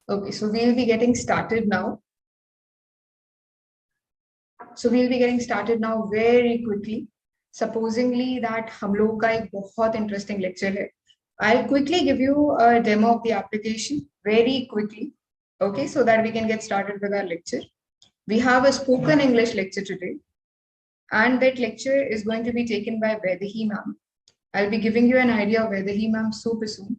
Okay, so we'll be getting started now. Very quickly. Supposingly that हम लोग का एक बहुत interesting lecture है. I'll quickly give you a demo of the application very quickly. Okay, so that we can get started with our lecture. We have a spoken English lecture today, and that lecture is going to be taken by Vedahi ma'am. I'll be giving you an idea of Vedahi ma'am super soon.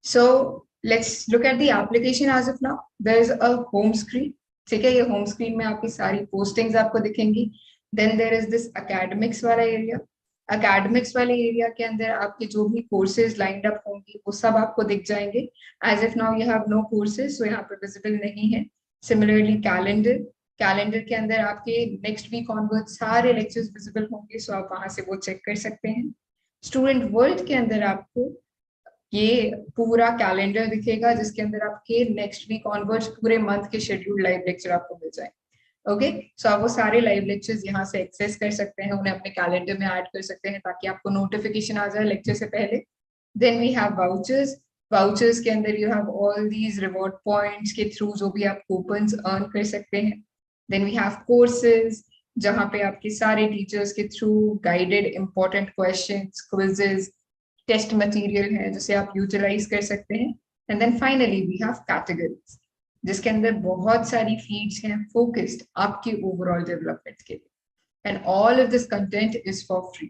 So let's look at the application as of now. There's a home screen. ठीक है, ये home screen में आपकी सारी postings आपको दिखेंगी. Then there is this academics वाला area. Academics वाले area के अंदर आपके जो भी courses lined up होंगी वो सब आपको दिख जाएंगे. As if now you have no courses, so यहाँ पे visible नहीं है. Similarly calendar के अंदर आपके next week onward सारे lectures visible होंगे, so आप वहाँ से वो check कर सकते हैं. Student world के अंदर आपको ये पूरा कैलेंडर दिखेगा जिसके अंदर आपके नेक्स्ट वीक ऑनवर्ड्स पूरे मंथ के शेड्यूल लाइव लेक्चर आपको मिल जाए. ओके, सो आप वो सारे लाइव लेक्चर्स यहाँ से एक्सेस कर सकते हैं, उन्हें अपने कैलेंडर में ऐड कर सकते हैं ताकि आपको नोटिफिकेशन आ जाए लेक्चर से पहले. देन वी हैव वाउचर्स के अंदर you have all these reward points के थ्रू जो भी आप कूपन्स अर्न कर सकते हैं. देन वी हैव कोर्सेज जहाँ पे आपके सारे टीचर्स के through guided important questions, quizzes, test material है जिसे आप यूटिलाइज कर सकते हैं. And then finally we have categories जिसके अंदर बहुत सारी फीड्स हैं फोकस्ड आपके ओवरऑल डेवलपमेंट के लिए. And all of this content is for free.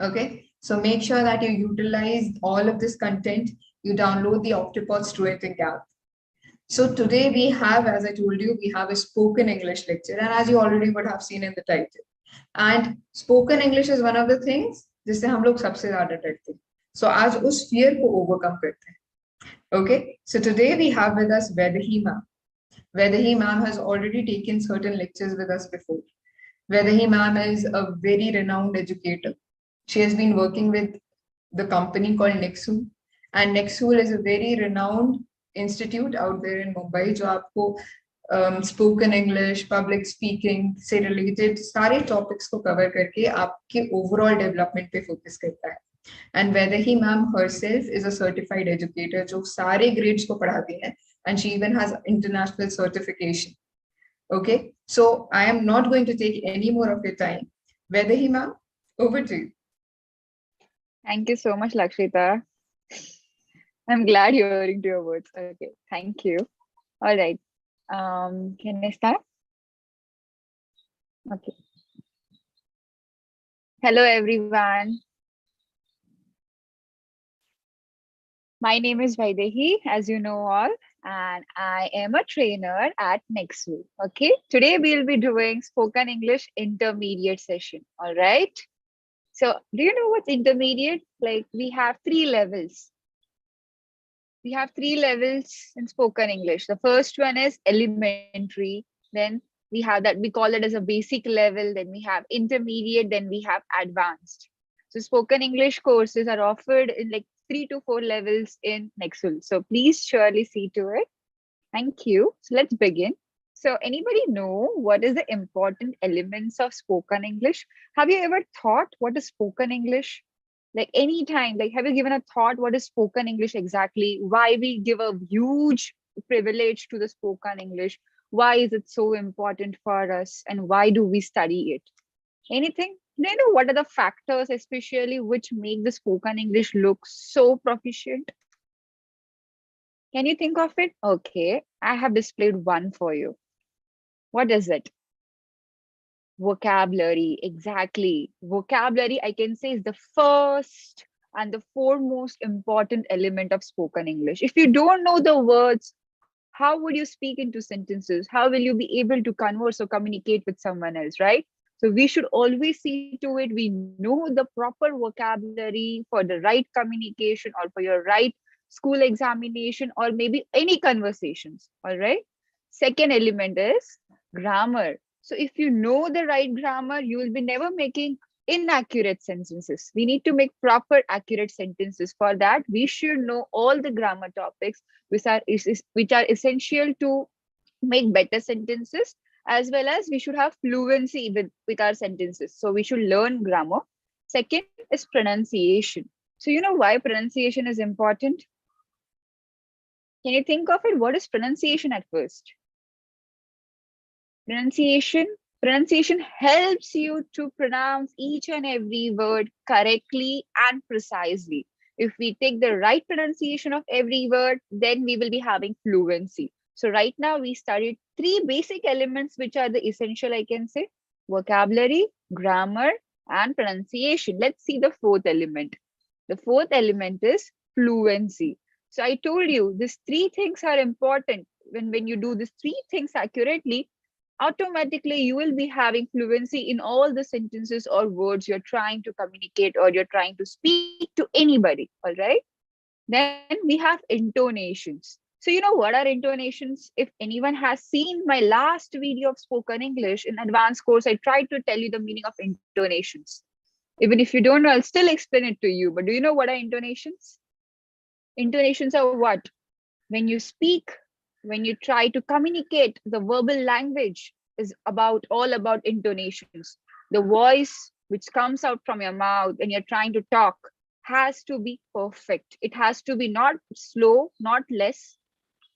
Okay, so make sure that you utilize all of this content. You download the Octopod Studentink app. So today we have, as I told you, we have a spoken English lecture, and as you already would have seen in the title, and spoken English is one of the things जिससे हम लोग सबसे ज्यादा डरते हैं. So आज उस fear को overcome करते हैं. Okay, so today we have with us Vedahi ma'am. Vedahi ma'am has already taken certain lectures with us before. Vedahi ma'am is a very renowned educator. She has been working with the company called Nexul, and Nexul is a very renowned institute out there in Mumbai जो आपको spoken English, public speaking से related सारे topics को cover करके आपके overall development पे focus करता है. And Vaidehi ma'am herself is a certified educator जो सारे ग्रेड्स को पढ़ाती है, and she even has international certification. Okay, so I am not going to take any more of your time. Vaidehi ma'am, over to you. Thank you so much, Lakshita. I'm glad you're hearing to your words. Okay, thank you. All right. Can I start? Okay. Hello, everyone. My name is Vaidehi, as you know all, and I am a trainer at Nexu. Okay. Today we'll be doing spoken English intermediate session. All right. So do you know what's intermediate? Like we have 3 levels. We have 3 levels in spoken English. The first one is elementary. Then we have that, we call it as a basic level. Then we have intermediate. Then we have advanced. So spoken English courses are offered in like 3 to 4 levels in Nexul. So please surely see to it. Thank you. So let's begin. So anybody know what is the important elements of spoken English? Have you ever thought what is spoken English? Like anytime, like have you given a thought what is spoken English exactly? Why we give a huge privilege to the spoken English? Why is it so important for us? And why do we study it? Anything? Do you know what are the factors especially which make the spoken English look so proficient? Can you think of it? Okay, I have displayed one for you. What is it? Vocabulary. Exactly. Vocabulary, I can say, is the first and the foremost important element of spoken English. If you don't know the words, how would you speak into sentences? How will you be able to converse or communicate with someone else, right? So we should always see to it we know the proper vocabulary for the right communication or for your right school examination or maybe any conversations. All right. Second element is grammar. So if you know the right grammar, you will be never making inaccurate sentences. We need to make proper accurate sentences. For that, we should know all the grammar topics which are essential to make better sentences, as well as we should have fluency with our sentences. So we should learn grammar. Second is pronunciation. So you know why pronunciation is important? Can you think of it? What is pronunciation at first? Pronunciation helps you to pronounce each and every word correctly and precisely. If we take the right pronunciation of every word, then we will be having fluency. So right now we studied three basic elements which are the essential, I can say: vocabulary, grammar, and pronunciation. Let's see the fourth element. The fourth element is fluency. So I told you these three things are important. When you do these three things accurately, automatically you will be having fluency in all the sentences or words you're trying to communicate or you're trying to speak to anybody. All right. Then we have intonations. So you know what are intonations? If anyone has seen my last video of spoken English in advanced course, I tried to tell you the meaning of intonations. Even if you don't know, I'll still explain it to you. But do you know what are intonations? Intonations are what? When you speak, when you try to communicate, the verbal language is about all about intonations. The voice which comes out from your mouth when you're trying to talk has to be perfect. It has to be not slow, not less,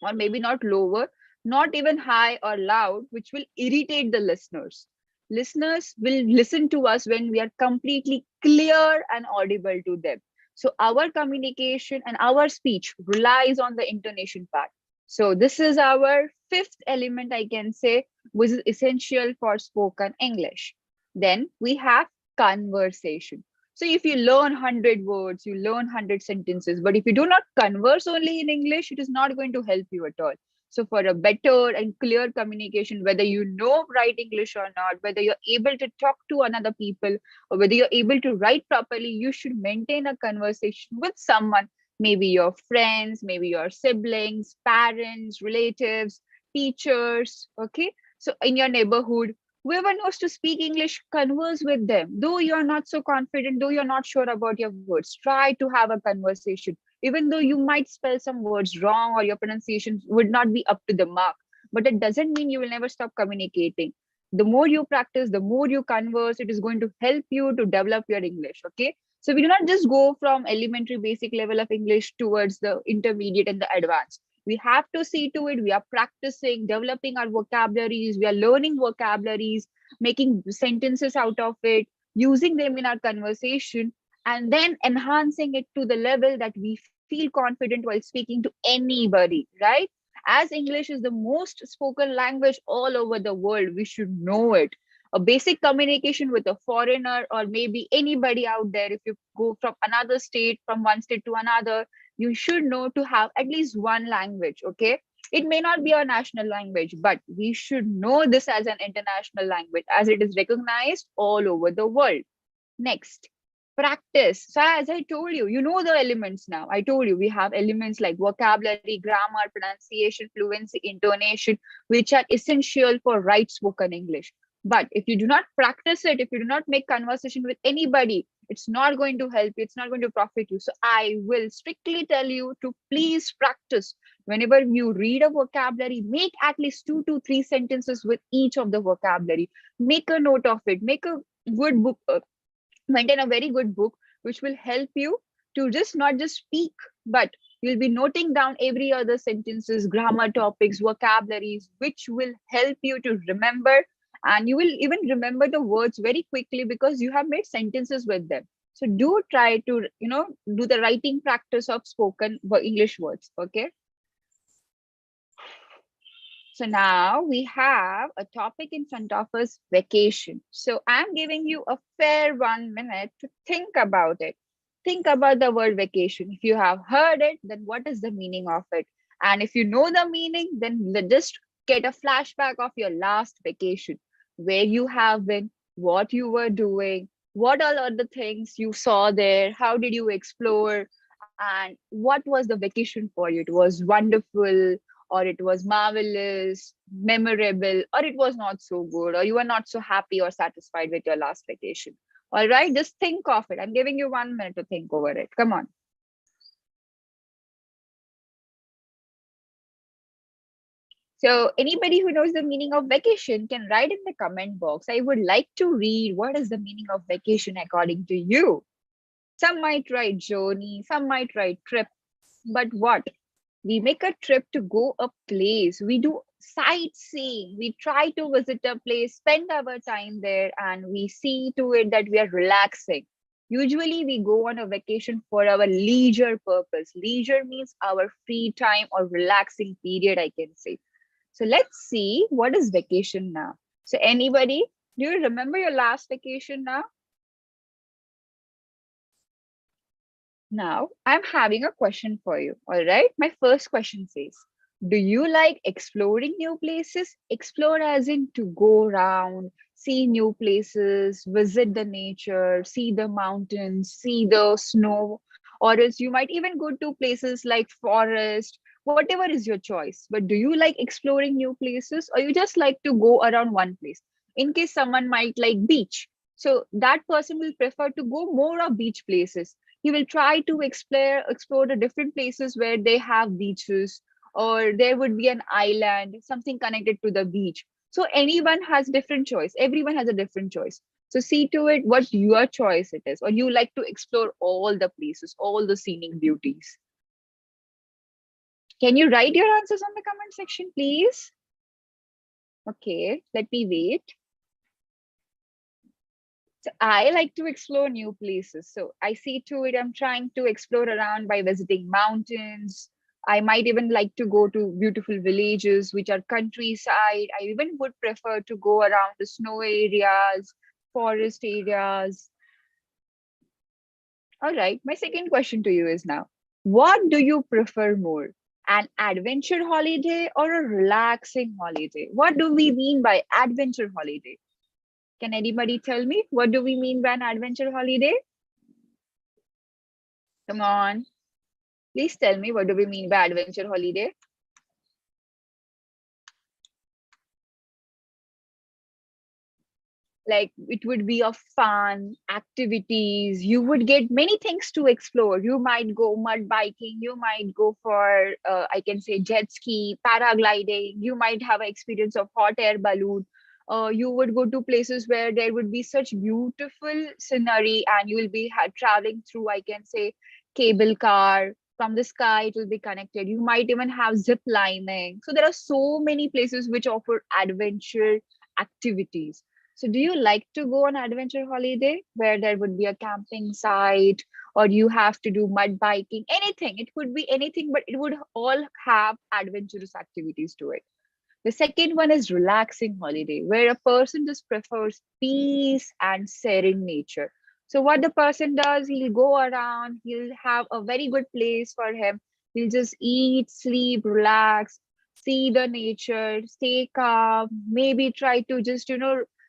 or maybe not lower, not even high or loud, which will irritate the listeners. Listeners will listen to us when we are completely clear and audible to them. So our communication and our speech relies on the intonation part. So this is our fifth element, I can say, which is essential for spoken English. Then we have conversation. So if you learn 100 words, you learn 100 sentences, but if you do not converse only in English, it is not going to help you at all. So for a better and clear communication, whether you know write English or not, whether you're able to talk to another people, or whether you're able to write properly, you should maintain a conversation with someone, maybe your friends, maybe your siblings, parents, relatives, teachers, okay? So in your neighborhood, whoever knows to speak English, converse with them. Though you're not so confident, though you're not sure about your words, try to have a conversation. Even though you might spell some words wrong or your pronunciation would not be up to the mark, but it doesn't mean you will never stop communicating. The more you practice, the more you converse, it is going to help you to develop your English. Okay. So we do not just go from elementary basic level of English towards the intermediate and the advanced. We have to see to it we are practicing, developing our vocabularies, we are learning vocabularies, making sentences out of it, using them in our conversation, and then enhancing it to the level that we feel confident while speaking to anybody, right? As English is the most spoken language all over the world, we should know it. A basic communication with a foreigner or maybe anybody out there, if you go from another state, from one state to another, you should know to have at least one language. Okay, it may not be our national language, but we should know this as an international language as it is recognized all over the world. Next, practice. So as I told you, you know the elements now. I told you we have elements like vocabulary, grammar, pronunciation, fluency, intonation, which are essential for right spoken English. But if you do not practice it, if you do not make conversation with anybody, it's not going to help you, it's not going to profit you. So I will strictly tell you to please practice. Whenever you read a vocabulary, make at least 2 to 3 sentences with each of the vocabulary. Make a note of it, make a good book, maintain a very good book which will help you to just not just speak, but you'll be noting down every other sentences, grammar topics, vocabularies, which will help you to remember, and you will even remember the words very quickly because you have made sentences with them. So do try to do the writing practice of spoken English words. Okay. So now we have a topic in front of us, vacation. So I'm giving you a fair 1 minute to think about it. Think about the word vacation. If you have heard it, then what is the meaning of it? And if you know the meaning, then just get a flashback of your last vacation, where you have been, what you were doing, what all are the things you saw there, how did you explore, and what was the vacation for you? It was wonderful, or it was marvelous, memorable, or it was not so good, or you were not so happy or satisfied with your last vacation. All right, just think of it. I'm giving you 1 minute to think over it. Come on. So anybody who knows the meaning of vacation can write in the comment box. I would like to read what is the meaning of vacation according to you. Some might write journey, some might write trip, but what? We make a trip to go a place. We do sightseeing. We try to visit a place, spend our time there, and we see to it that we are relaxing. Usually, we go on a vacation for our leisure purpose. Leisure means our free time or relaxing period, I can say. So let's see what is vacation now. So anybody, do you remember your last vacation now? Now, I'm having a question for you. All right. My first question says, do you like exploring new places? Explore as in to go around, see new places, visit the nature, see the mountains, see the snow, or else you might even go to places like forest, whatever is your choice. But do you like exploring new places or you just like to go around one place? In case someone might like beach. So that person will prefer to go more of beach places. He will try to explore the different places where they have beaches or there would be an island, something connected to the beach. So anyone has different choice. Everyone has a different choice. So see to it what your choice it is, or you like to explore all the places, all the scenic beauties. Can you write your answers on the comment section, please? Okay, let me wait. So I like to explore new places. So I see to it, I'm trying to explore around by visiting mountains. I might even like to go to beautiful villages, which are countryside. I even would prefer to go around the snow areas, forest areas. All right. My second question to you is now, what do you prefer more? An adventure holiday or a relaxing holiday? What do we mean by adventure holiday? Can anybody tell me what do we mean by an adventure holiday? Come on, please tell me what do we mean by adventure holiday? Like it would be a fun activities. You would get many things to explore. You might go mud biking. You might go for I can say jet ski, paragliding. You might have an experience of hot air balloon. You would go to places where there would be such beautiful scenery, and you will be traveling through, I can say, cable car. From the sky, it will be connected. You might even have zip lining. So there are so many places which offer adventure activities. So do you like to go on adventure holiday where there would be a camping site or you have to do mud biking, anything? It could be anything, but it would all have adventurous activities to it. The second one is relaxing holiday, where a person just prefers peace and serene nature. So what the person does, he'll go around, he'll have a very good place for him. He'll just eat, sleep, relax, see the nature, stay calm, maybe try to just,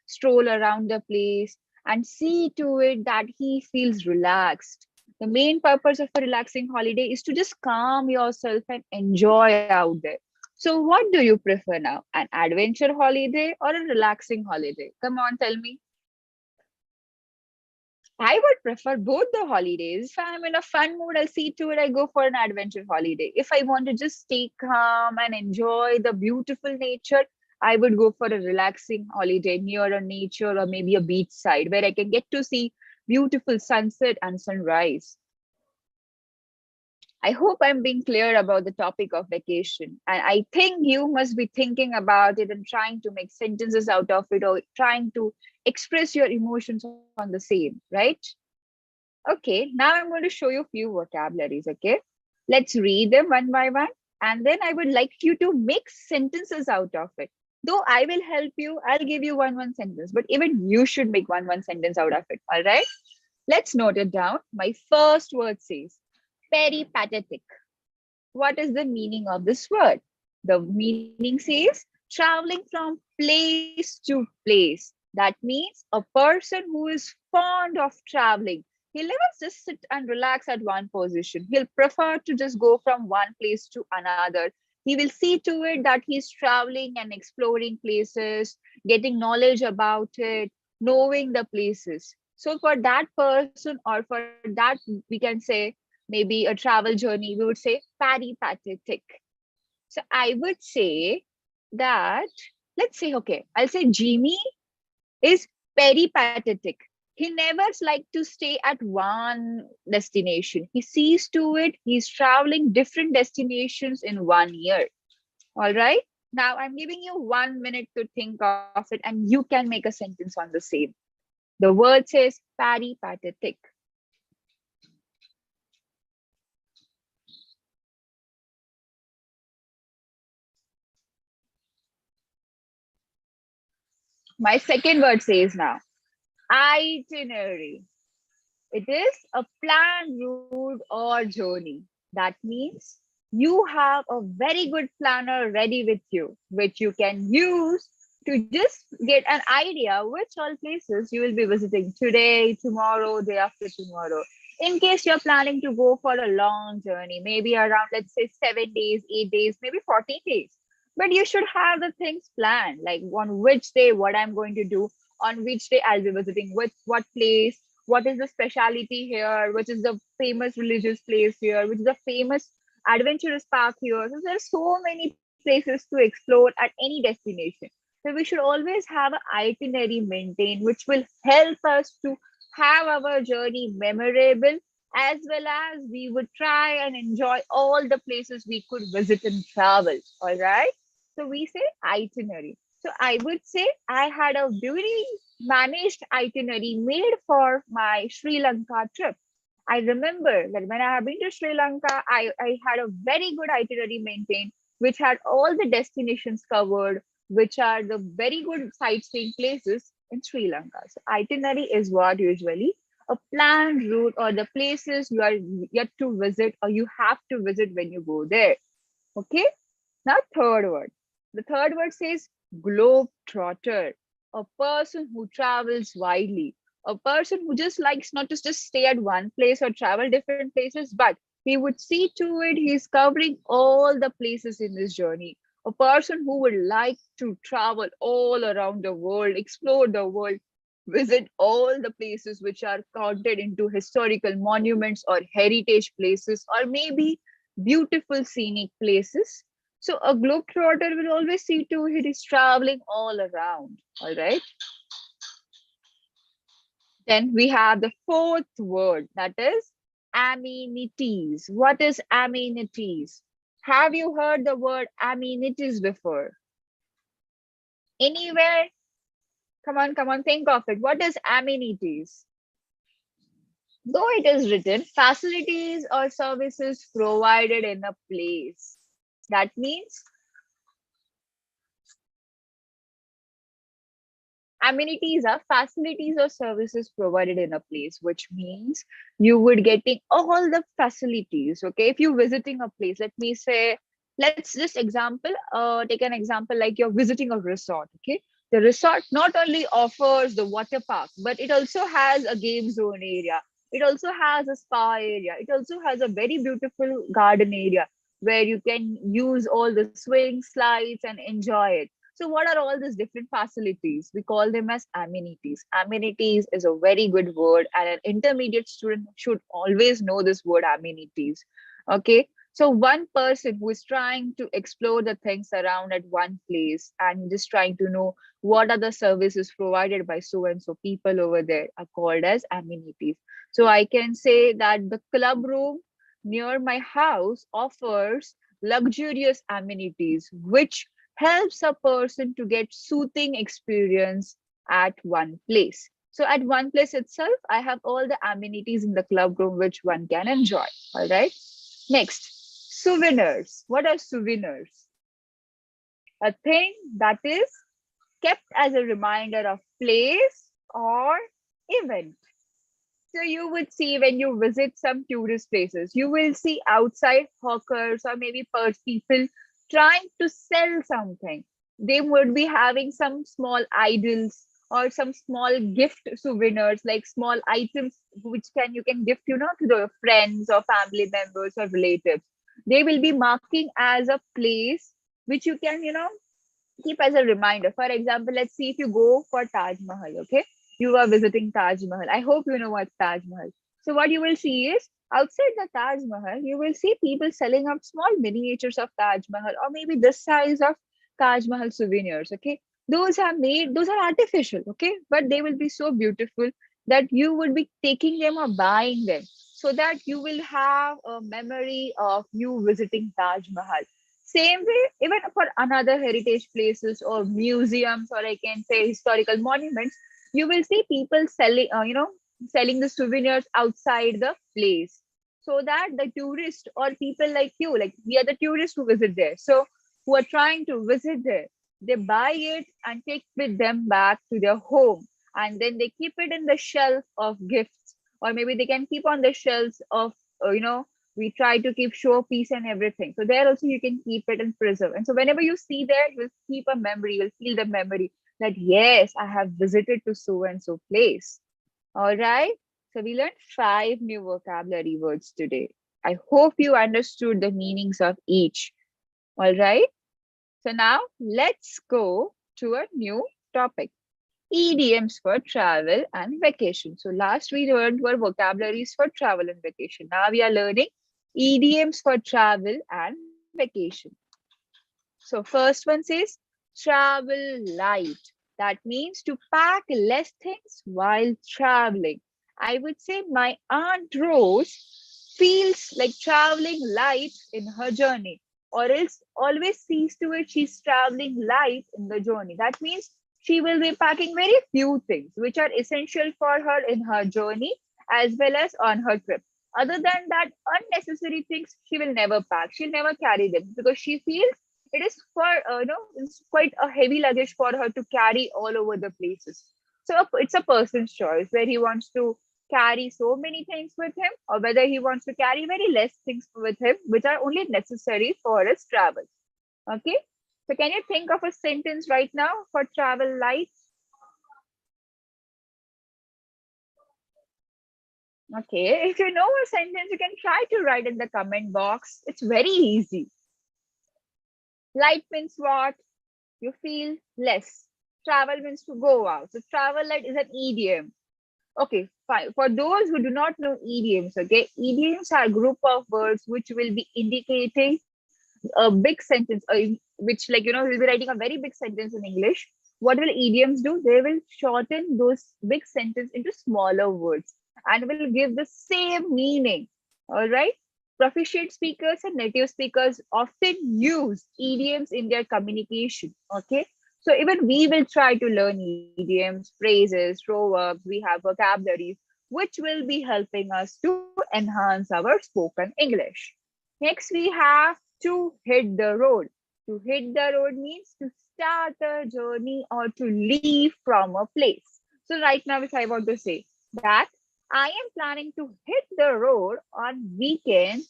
stroll around the place and see to it that he feels relaxed. The main purpose of a relaxing holiday is to just calm yourself and enjoy out there. So, what do you prefer now? An adventure holiday or a relaxing holiday? Come on, tell me. I would prefer both the holidays. If I'm in a fun mood, I'll see to it, I go for an adventure holiday. If I want to just stay calm and enjoy the beautiful nature, I would go for a relaxing holiday near a nature or maybe a beach side where I can get to see beautiful sunset and sunrise. I hope I'm being clear about the topic of vacation. And I think you must be thinking about it and trying to make sentences out of it or trying to express your emotions on the same, right? Okay, now I'm going to show you a few vocabularies, okay? Let's read them one by one. And then I would like you to make sentences out of it. Though I will help you, I'll give you one sentence, but even you should make one sentence out of it, all right? Let's note it down. My first word says peripatetic. What is the meaning of this word? The meaning says traveling from place to place. That means a person who is fond of traveling. He'll never just sit and relax at one position. He'll prefer to just go from one place to another. He will see to it that he's traveling and exploring places, getting knowledge about it, knowing the places. So for that person, or for that, we can say maybe a travel journey, we would say peripatetic. So I would say that, let's say, okay, I'll say Jimmy is peripatetic. He never likes to stay at one destination. He sees to it he's traveling different destinations in 1 year. All right. Now I'm giving you 1 minute to think of it, and you can make a sentence on the same. The word says peripatetic. My second word says now itinerary. It is a planned route or journey. That means you have a very good planner ready with you, which you can use to just get an idea which all places you will be visiting today, tomorrow, day after tomorrow. In case you're planning to go for a long journey, maybe around, let's say, 7 days, 8 days, maybe 14 days. But you should have the things planned, like on which day, what I'm going to do, on which day I'll be visiting, with what place, what is the speciality here, which is the famous religious place here, which is the famous adventurous park here. So there are so many places to explore at any destination. So we should always have an itinerary maintained, which will help us to have our journey memorable, as well as we would try and enjoy all the places we could visit and travel. All right. So we say itinerary. So I would say I had a very managed itinerary made for my Sri Lanka trip. I remember that when I have been to Sri Lanka, I had a very good itinerary maintained, which had all the destinations covered, which are the very good sightseeing places in Sri Lanka. So itinerary is what usually a planned route or the places you are yet to visit or you have to visit when you go there. Okay. Now, third word. The third word says globetrotter, a person who travels widely, a person who just likes not to just stay at one place or travel different places, but he would see to it he's covering all the places in this journey. A person who would like to travel all around the world, explore the world, visit all the places which are counted into historical monuments or heritage places, or maybe beautiful scenic places. So a globetrotter will always see to it is traveling all around. All right. Then we have the fourth word, that is amenities. What is amenities? Have you heard the word amenities before? Anywhere? Come on, think of it. What is amenities? Though it is written, facilities or services provided in a place. That means amenities are facilities or services provided in a place, which means you would getting all the facilities. Okay, if you're visiting a place, let me say, let's just example, take an example like you're visiting a resort. Okay, the resort not only offers the water park, but it also has a game zone area. It also has a spa area. It also has a very beautiful garden area where you can use all the swing slides and enjoy it. So what are all these different facilities? We call them as amenities. Amenities is a very good word, and an intermediate student should always know this word amenities. Okay. So one person who is trying to explore the things around at one place and just trying to know what are the services provided by so and so people over there are called as amenities. So I can say that the club room near my house offers luxurious amenities, which helps a person to get soothing experience at one place. So at one place itself, I have all the amenities in the club room which one can enjoy. All right. Next, souvenirs. What are souvenirs? A thing that is kept as a reminder of place or event. So you would see when you visit some tourist places, you will see outside hawkers or maybe people trying to sell something. They would be having some small idols or some small gift souvenirs, like small items which can you can gift, to the friends or family members or relatives. They will be marking as a place which you can, keep as a reminder. For example, let's see if you go for Taj Mahal, okay? You are visiting Taj Mahal. I hope you know what's Taj Mahal. So what you will see is outside the Taj Mahal, you will see people selling out small miniatures of Taj Mahal or maybe this size of Taj Mahal souvenirs, okay? Those are made, those are artificial, okay? But they will be so beautiful. that you would be taking them or buying them so that you will have a memory of you visiting Taj Mahal. Same way, even for another heritage places or museums, or I can say historical monuments, you will see people selling, selling the souvenirs outside the place, so that the tourist or people like you, like we are the tourists who visit there, so who are trying to visit there, they buy it and take with them back to their home, and then they keep it in the shelf of gifts, or maybe they can keep on the shelves of, we try to keep showpiece and everything. So there also you can keep it and preserve. And so whenever you see there, you'll keep a memory, you'll feel the memory that yes, I have visited to so and so place. All right. So we learned 5 new vocabulary words today. I hope you understood the meanings of each. All right. So now let's go to a new topic. Idioms for travel and vacation. So last we learned were vocabularies for travel and vacation. Now we are learning idioms for travel and vacation. So first one says travel light. That means to pack less things while traveling. I would say my Aunt Rose feels like traveling light in her journey, or else always sees to it she's traveling light in the journey. That means she will be packing very few things which are essential for her in her journey as well as on her trip. Other than that, unnecessary things she will never pack. She'll never carry them because she feels it is for it's quite a heavy luggage for her to carry all over the places. So it's a person's choice where he wants to carry so many things with him, or whether he wants to carry very less things with him which are only necessary for his travel. Okay, so can you think of a sentence right now for travel light? Okay, if you know a sentence, you can try to write in the comment box. It's very easy. Light means what? You feel less. Travel means to go out. So travel light is an idiom. Okay, fine. For those who do not know idioms, okay, idioms are a group of words which will be indicating a big sentence, which, like, we'll be writing a very big sentence in English. What will idioms do? They will shorten those big sentences into smaller words and will give the same meaning. All right. Proficient speakers and native speakers often use idioms in their communication. Okay. So even we will try to learn idioms, phrases, proverbs. We have vocabularies which will be helping us to enhance our spoken English. Next, we have to hit the road. To hit the road means to start a journey or to leave from a place. So right now, if I want to say that I am planning to hit the road on weekend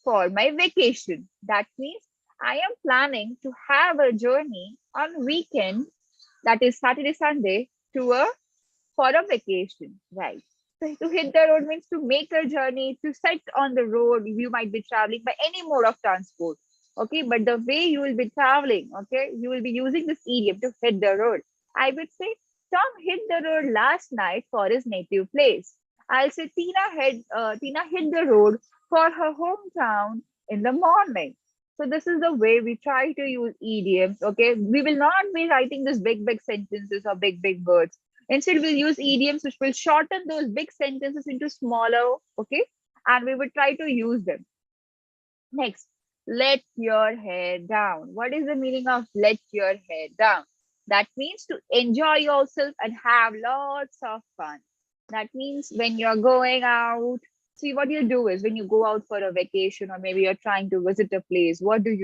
for my vacation, that means I am planning to have a journey on weekend, that is Saturday, Sunday, to a for a vacation, right? So to hit the road means to make a journey, to set on the road. You might be traveling by any mode of transport. Okay, but the way you will be traveling, okay, you will be using this idiom to hit the road. I would say Tom hit the road last night for his native place. I'll say Tina hit the road for her hometown in the morning. So this is the way we try to use idioms. Okay, we will not be writing these big sentences or big words. Instead, we'll use idioms which will shorten those big sentences into smaller, okay? And we will try to use them. Next, let your hair down. What is the meaning of let your hair down? That means to enjoy yourself and have lots of fun. That means when you're going out, see what you do is when you go out for a vacation or maybe you're trying to visit a place, what do?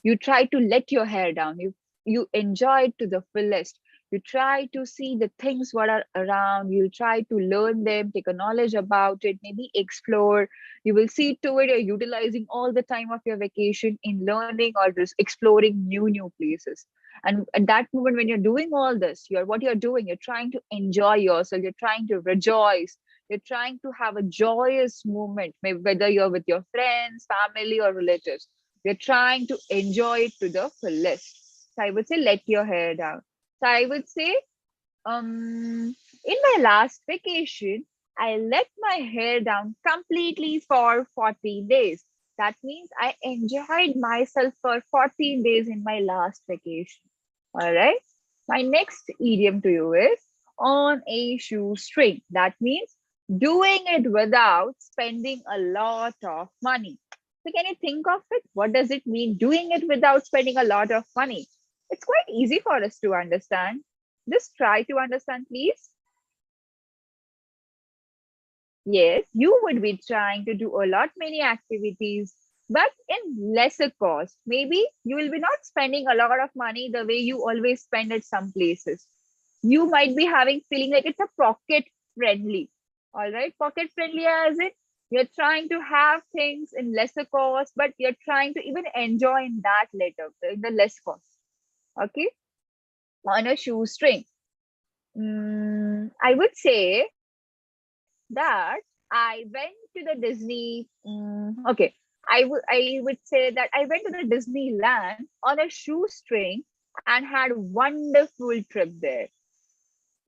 You try to let your hair down. You enjoy it to the fullest. You try to see the things what are around. You'll try to learn them, take a knowledge about it, maybe explore. You will see to it you're utilizing all the time of your vacation in learning or just exploring new places. And at that moment when you're doing all this, you're doing, you're trying to enjoy yourself, you're trying to rejoice, you're trying to have a joyous moment, maybe whether you're with your friends, family, or relatives. You're trying to enjoy it to the fullest. So I would say let your hair down. So I would say, in my last vacation, I let my hair down completely for 14 days. That means I enjoyed myself for 14 days in my last vacation. All right. My next idiom to you is on a shoestring. That means doing it without spending a lot of money. So can you think of it? What does it mean doing it without spending a lot of money? It's quite easy for us to understand. Just try to understand, please. Yes, you would be trying to do a lot many activities, but in lesser cost. Maybe you will be not spending a lot of money the way you always spend at some places. You might be having feeling like it's a pocket friendly. All right, pocket friendly as it you're trying to have things in lesser cost, but you're trying to even enjoy in that later in the less cost. Okay, on a shoestring. I would say that I went to the Disney. Okay, I would say that I went to the Disneyland on a shoestring and had wonderful trip there.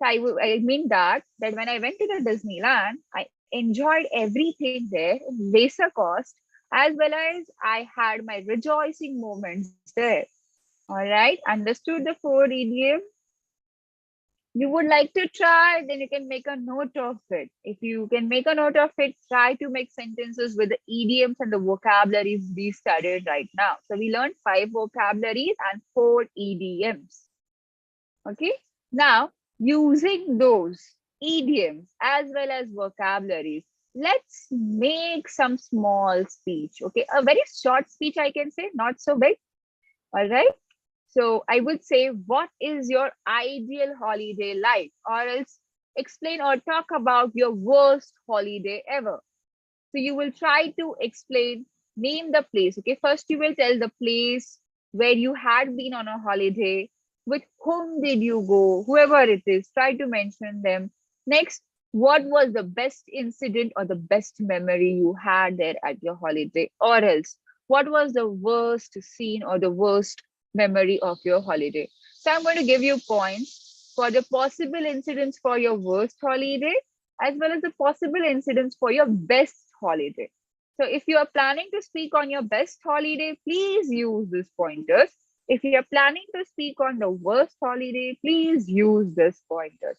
So I mean that when I went to the Disneyland, I enjoyed everything there in lesser cost, as well as I had my rejoicing moments there. All right, understood the four idioms you would like to try, then you can make a note of it. If you can make a note of it, try to make sentences with the idioms and the vocabularies we studied right now. So we learned 5 vocabularies and 4 idioms. Okay. Now, using those idioms as well as vocabularies, let's make some small speech. Okay. A very short speech, I can say, not so big. All right. So I would say, what is your ideal holiday like? Or else explain or talk about your worst holiday ever. So you will try to explain, name the place. Okay, first you will tell the place where you had been on a holiday, with whom did you go, whoever it is, try to mention them. Next, what was the best incident or the best memory you had there at your holiday? Or else, what was the worst scene or the worst memory of your holiday? So I'm going to give you points for the possible incidents for your worst holiday as well as the possible incidents for your best holiday. So if you are planning to speak on your best holiday, please use these pointers. If you are planning to speak on the worst holiday, please use this pointers.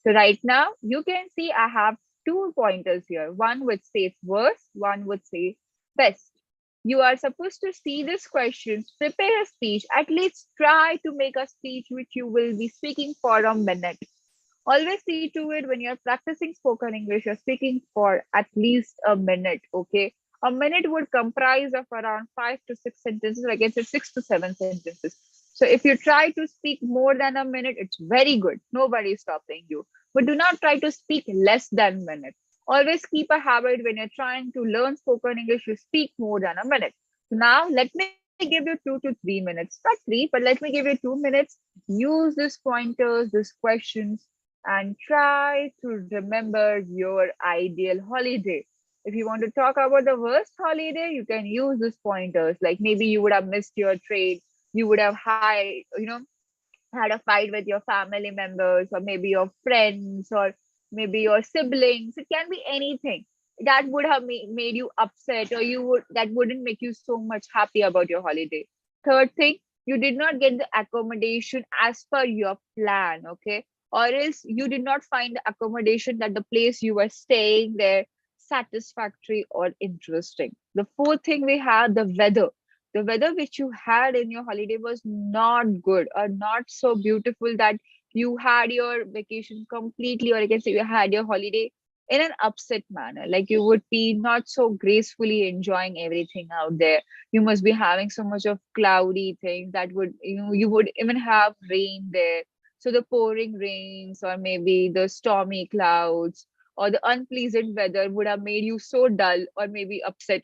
So right now you can see I have 2 pointers here. One would say worst, one would say best. You are supposed to see these questions, prepare a speech, at least try to make a speech which you will be speaking for a minute. Always see to it when you're practicing spoken English, you're speaking for at least a minute, okay? A minute would comprise of around 5 to 6 sentences, I guess it's 6 to 7 sentences. So if you try to speak more than a minute, it's very good. Nobody is stopping you. But do not try to speak less than a minute. Always keep a habit when you're trying to learn spoken English, you speak more than a minute. Now, let me give you 2 to 3 minutes. Not three, but let me give you 2 minutes. Use these pointers, these questions, and try to remember your ideal holiday. If you want to talk about the worst holiday, you can use these pointers. Like maybe you would have missed your train, you would have had a fight with your family members, or maybe your friends, or maybe your siblings. It can be anything that would have made you upset, or you would that wouldn't make you so much happy about your holiday. Third thing, you did not get the accommodation as per your plan, okay? Or else you did not find the accommodation that the place you were staying there satisfactory or interesting. The fourth thing, we have the weather which you had in your holiday was not good or not so beautiful that you had your vacation completely, or I can say you had your holiday in an upset manner. Like you would be not so gracefully enjoying everything out there. You must be having so much of cloudy things that would, you would even have rain there. So the pouring rains, or maybe the stormy clouds, or the unpleasant weather would have made you so dull or maybe upset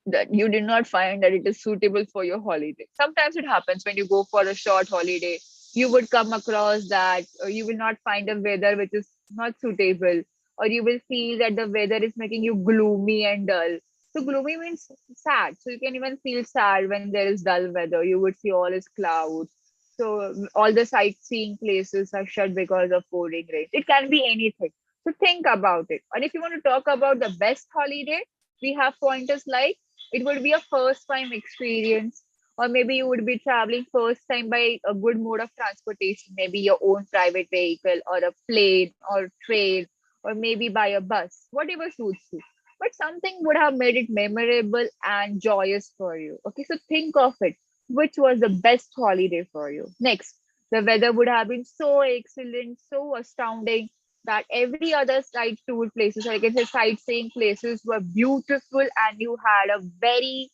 that you did not find that it is suitable for your holiday. Sometimes it happens when you go for a short holiday, you would come across that you will not find a weather which is not suitable, or you will feel that the weather is making you gloomy and dull. So gloomy means sad. So you can even feel sad when there is dull weather. You would see all is clouds. So all the sightseeing places are shut because of pouring rain. It can be anything. So think about it. And if you want to talk about the best holiday, we have pointers like it would be a first time experience, Or maybe you would be traveling first time by a good mode of transportation, maybe your own private vehicle or a plane or train, or maybe by a bus, whatever suits you. But something would have made it memorable and joyous for you. Okay, so think of it. Which was the best holiday for you? Next, the weather would have been so excellent, so astounding that every other side tour places, or I can say sightseeing places, were beautiful and you had a very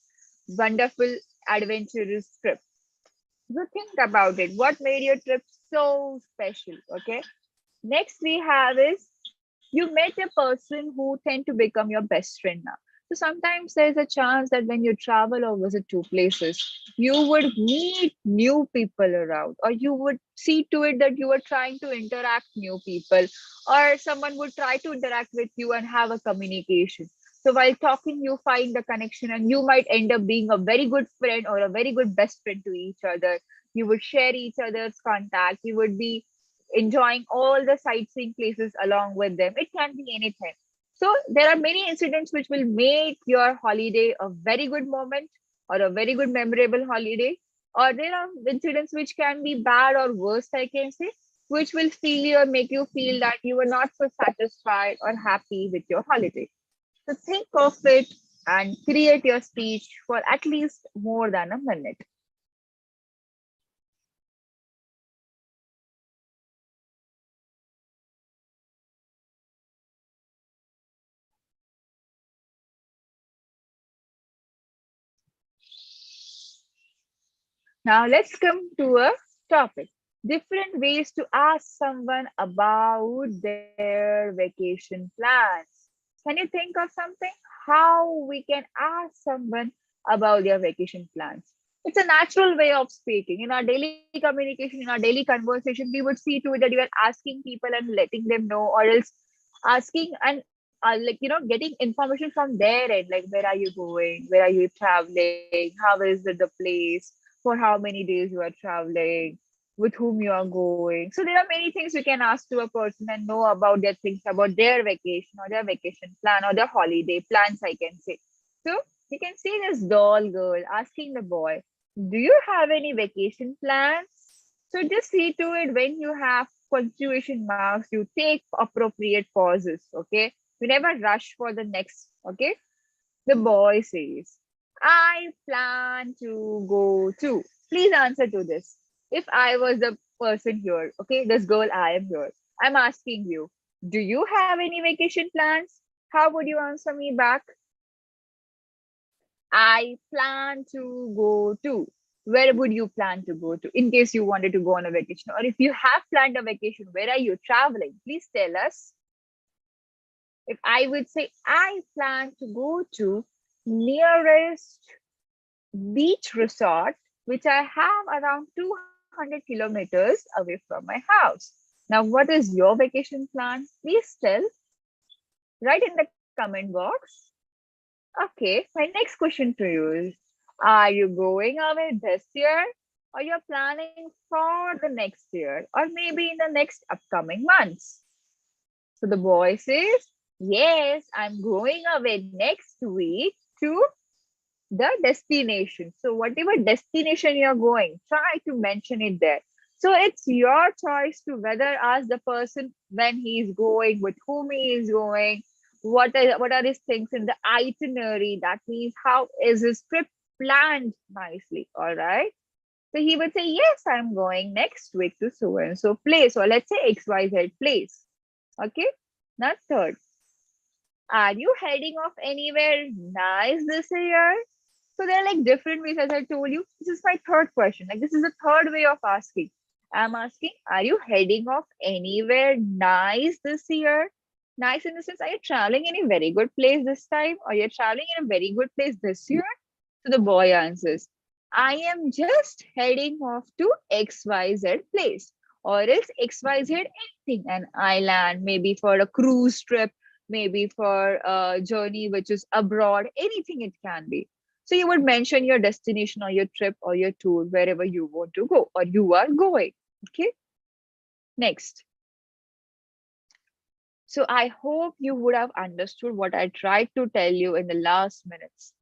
wonderful adventurous trip. So think about it. What made your trip so special? Okay. Next we have is you met a person who tend to become your best friend now. So sometimes there's a chance that when you travel or visit two places, you would meet new people around, or you would see to it that you are trying to interact new people, or someone would try to interact with you and have a communication. So while talking, you find the connection, and you might end up being a very good friend or a very good best friend to each other. You would share each other's contact. You would be enjoying all the sightseeing places along with them. It can be anything. So there are many incidents which will make your holiday a very good moment or a very good memorable holiday. Or there are incidents which can be bad or worse, I can say, which will feel you or make you feel that you were not so satisfied or happy with your holiday. So think of it and create your speech for at least more than a minute. Now let's come to a topic. Different ways to ask someone about their vacation plans. Can you think of something? How we can ask someone about their vacation plans? It's a natural way of speaking. In our daily communication, in our daily conversation, we would see to it that you are asking people and letting them know, or else asking and getting information from their end, like where are you going, where are you traveling, how is it the place, for how many days you are traveling, with whom you are going. So there are many things you can ask to a person and know about their things, about their vacation or their vacation plan or their holiday plans, I can say. So you can see this doll girl asking the boy, do you have any vacation plans? So just see to it, when you have punctuation marks, you take appropriate pauses, okay? You never rush for the next, okay? The boy says, I plan to go to. Please answer to this. If I was the person here, okay, this girl, I am here. I'm asking you, do you have any vacation plans? How would you answer me back? I plan to go to. Where would you plan to go to in case you wanted to go on a vacation? Or if you have planned a vacation, where are you traveling? Please tell us. If I would say, I plan to go to nearest beach resort, which I have around 200 kilometers away from my house. Now, what is your vacation plan? Please tell. Write in the comment box. Okay, my next question to you is, are you going away this year, or you're planning for the next year, or maybe in the next upcoming months? So the boy says, yes, I'm going away next week to the destination. So whatever destination you're going, try to mention it there. So it's your choice to whether ask the person when he is going, with whom he is going, what are his things in the itinerary. That means how is his trip planned nicely. All right. So he would say, yes, I'm going next week to so and so place, or let's say XYZ place. Okay. Now third, are you heading off anywhere nice this year? So there are like different ways, as I told you. This is my third question. Like, this is the third way of asking. I'm asking, are you heading off anywhere nice this year? Nice in the sense, are you traveling in a very good place this time? Or you're traveling in a very good place this year? So the boy answers, I am just heading off to XYZ place. Or else XYZ anything, an island, maybe for a cruise trip, maybe for a journey which is abroad, anything it can be. So you would mention your destination or your trip or your tour, wherever you want to go or you are going. Okay. Next. So I hope you would have understood what I tried to tell you in the last minutes.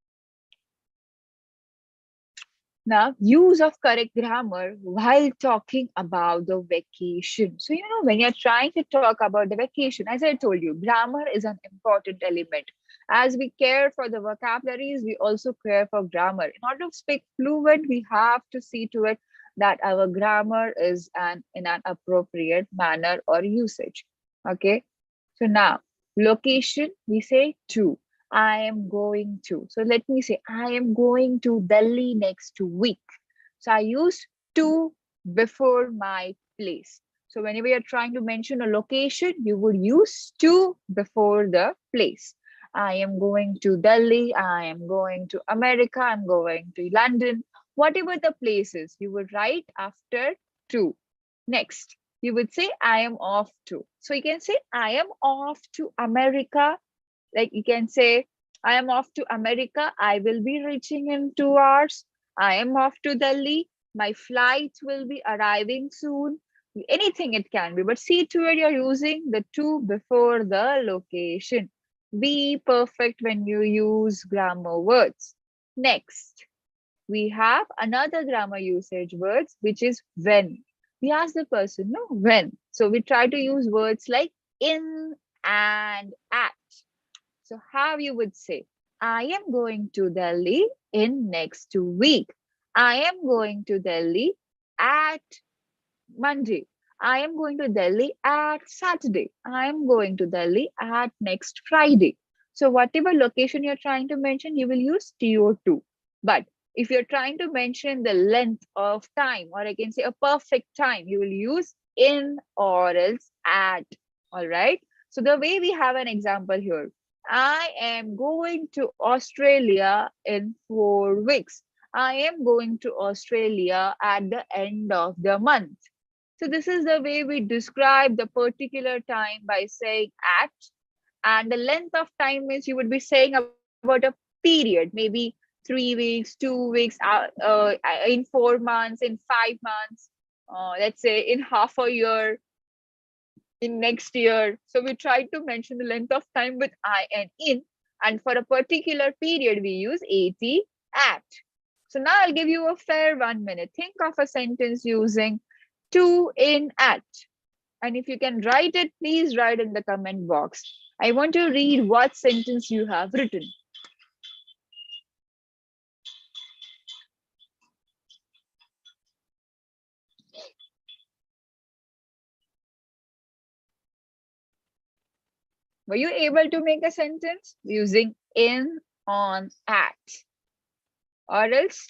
Now, use of correct grammar while talking about the vacation. So, when you're trying to talk about the vacation, as I told you, grammar is an important element. As we care for the vocabularies, we also care for grammar. In order to speak fluent, we have to see to it that our grammar is in an appropriate manner or usage. Okay. So now, location, we say to. I am going to. So let me say, I am going to Delhi next week. So I use to before my place. So whenever you're trying to mention a location, you would use to before the place. I am going to Delhi. I am going to America. I'm going to London. Whatever the places, you would write after to. Next, you would say, I am off to. So you can say, I am off to America. Like you can say, I am off to America. I will be reaching in 2 hours. I am off to Delhi. My flight will be arriving soon. Anything it can be. But see to it, you're using the to before the location. Be perfect when you use grammar words. Next, we have another grammar usage words, which is when. We ask the person, no, when. So we try to use words like in and at. So how you would say, I am going to Delhi in next week. I am going to Delhi at Monday. I am going to Delhi at Saturday. I am going to Delhi at next Friday. So whatever location you're trying to mention, you will use TO2. But if you're trying to mention the length of time, or I can say a perfect time, you will use in or else at. All right. So the way we have an example here, I am going to Australia in 4 weeks. I am going to Australia at the end of the month. So this is the way we describe the particular time by saying at, and the length of time means you would be saying about a period, maybe 3 weeks, 2 weeks, in 4 months, in 5 months, let's say in half a year, in next year. So we try to mention the length of time with I and in, and for a particular period we use at. So now I'll give you a fair 1 minute. Think of a sentence using to, in, at. And if you can write it, please write in the comment box. I want to read what sentence you have written. Were you able to make a sentence using in, on, at? Or else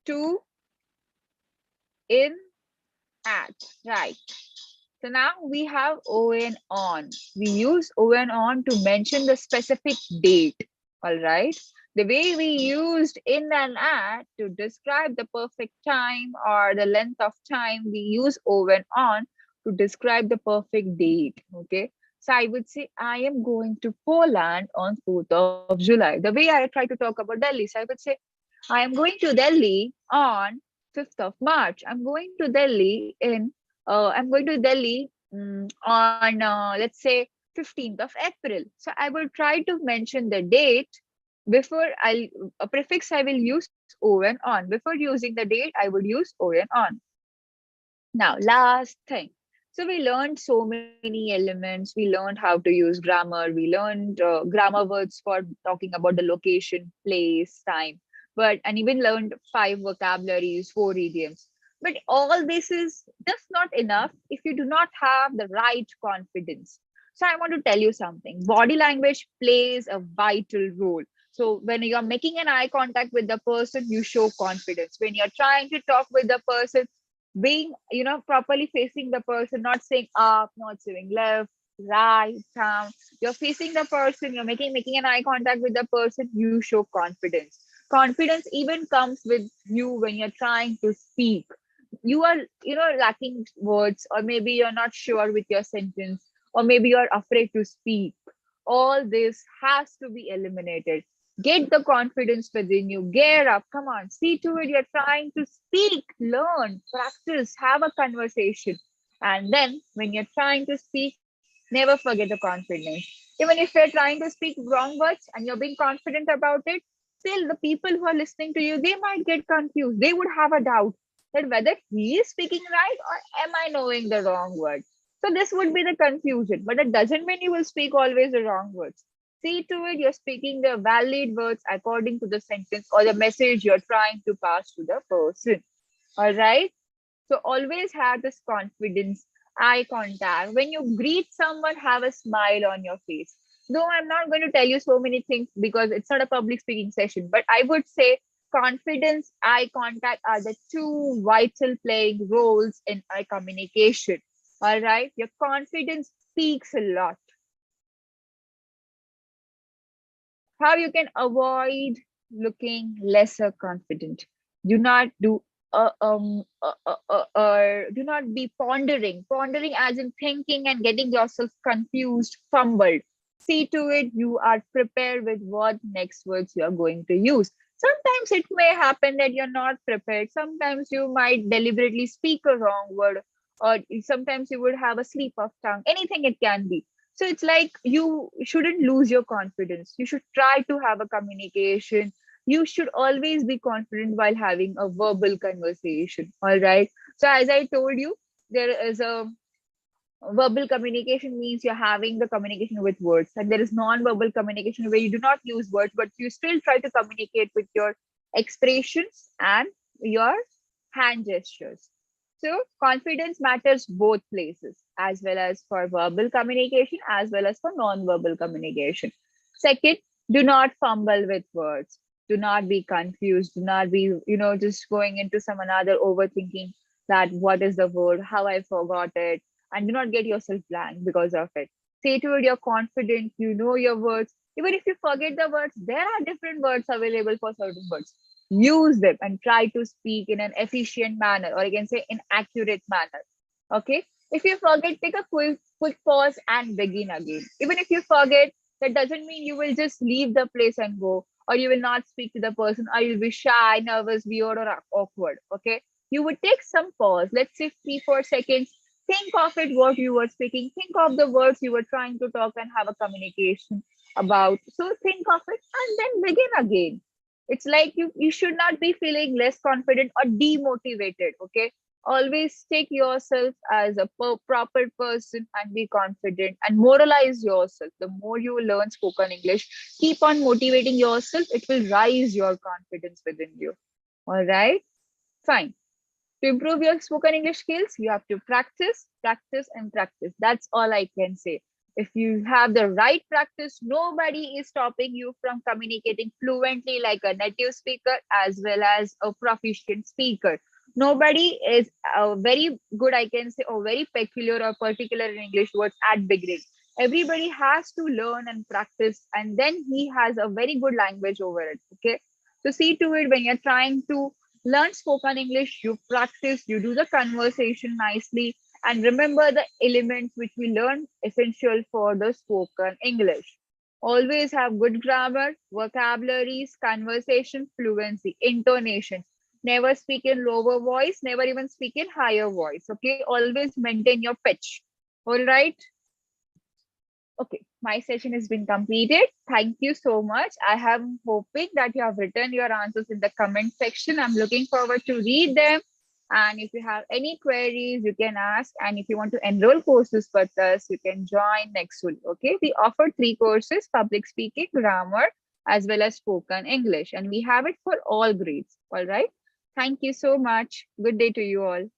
to, in, at, right? So now we have on, on. We use on, on to mention the specific date. All right. The way we used in and at to describe the perfect time or the length of time, we use on to describe the perfect date. Okay. So I would say, I am going to Poland on 4th of July. The way I try to talk about Delhi. So I would say, I am going to Delhi on 5th of March. I'm going to Delhi on, let's say, 15th of April. So I will try to mention the date before a prefix I will use on. Before using the date, I would use on. Now, last thing. So we learned so many elements. We learned how to use grammar. We learned grammar words for talking about the location, place, time. And even learned 5 vocabularies, 4 idioms. But all this is just not enough if you do not have the right confidence. So I want to tell you something. Body language plays a vital role. So when you're making an eye contact with the person, you show confidence. When you're trying to talk with the person, being properly facing the person, not saying up, not saying left, right, down, you're facing the person, you're making an eye contact with the person, you show confidence. Confidence even comes with you when you're trying to speak. You are lacking words, or maybe you're not sure with your sentence, or maybe you're afraid to speak. All this has to be eliminated. Get the confidence within you. Gear up. Come on. See to it. You're trying to speak, learn, practice, have a conversation. And then when you're trying to speak, never forget the confidence. Even if you're trying to speak wrong words and you're being confident about it, still the people who are listening to you, they might get confused. They would have a doubt that whether he is speaking right or am I knowing the wrong word. So this would be the confusion, but it doesn't mean you will speak always the wrong words. See to it you're speaking the valid words according to the sentence or the message you're trying to pass to the person. All right. So always have this confidence, eye contact. When you greet someone, have a smile on your face. Though I'm not going to tell you so many things because it's not a public speaking session, but I would say confidence, eye contact are the two vital playing roles in our communication. All right. Your confidence speaks a lot. How you can avoid looking lesser confident. Do not do do not be pondering as in thinking and getting yourself confused, fumbled. See to it you are prepared with what next words you are going to use. Sometimes it may happen that you're not prepared. Sometimes you might deliberately speak a wrong word, or sometimes you would have a slip of tongue. Anything it can be. So it's like you shouldn't lose your confidence. You should try to have a communication. You should always be confident while having a verbal conversation. All right. So as I told you, there is a verbal communication means you're having the communication with words, and there is non-verbal communication where you do not use words, but you still try to communicate with your expressions and your hand gestures. So confidence matters both places, as well as for verbal communication, as well as for non-verbal communication. Second, do not fumble with words. Do not be confused. Do not be, just going into some another overthinking that what is the word, how I forgot it, and do not get yourself blank because of it. Say to it, you're confident, you know your words. Even if you forget the words, there are different words available for certain words. Use them and try to speak in an efficient manner, or you can say in accurate manner. Okay. If you forget, take a quick pause and begin again. Even if you forget, that doesn't mean you will just leave the place and go, or you will not speak to the person, or you'll be shy, nervous, weird, or awkward. Okay. You would take some pause, let's say 3-4 seconds. Think of it, what you were speaking. Think of the words you were trying to talk and have a communication about. So think of it and then begin again. It's like you should not be feeling less confident or demotivated. Okay. Always take yourself as a proper person and be confident and moralize yourself. The more you learn spoken English, keep on motivating yourself. It will rise your confidence within you. All right. Fine. To improve your spoken English skills, you have to practice, practice, and practice. That's all I can say. If you have the right practice, nobody is stopping you from communicating fluently like a native speaker as well as a proficient speaker. Nobody is very good, I can say, or very peculiar or particular in English words at beginning. Everybody has to learn and practice, and then he has a very good language over it. Okay. So see to it when you're trying to learn spoken English, you practice, you do the conversation nicely, and remember the elements which we learn essential for the spoken English. Always have good grammar, vocabularies, conversation, fluency, intonation. Never speak in lower voice, never even speak in higher voice. Okay, always maintain your pitch. All right. Okay, my session has been completed. Thank you so much. I am hoping that you have written your answers in the comment section. I'm looking forward to read them. And if you have any queries, you can ask. And if you want to enroll courses with us, you can join next week. Okay, we offer 3 courses: public speaking, grammar, as well as spoken English. And we have it for all grades. All right. Thank you so much. Good day to you all.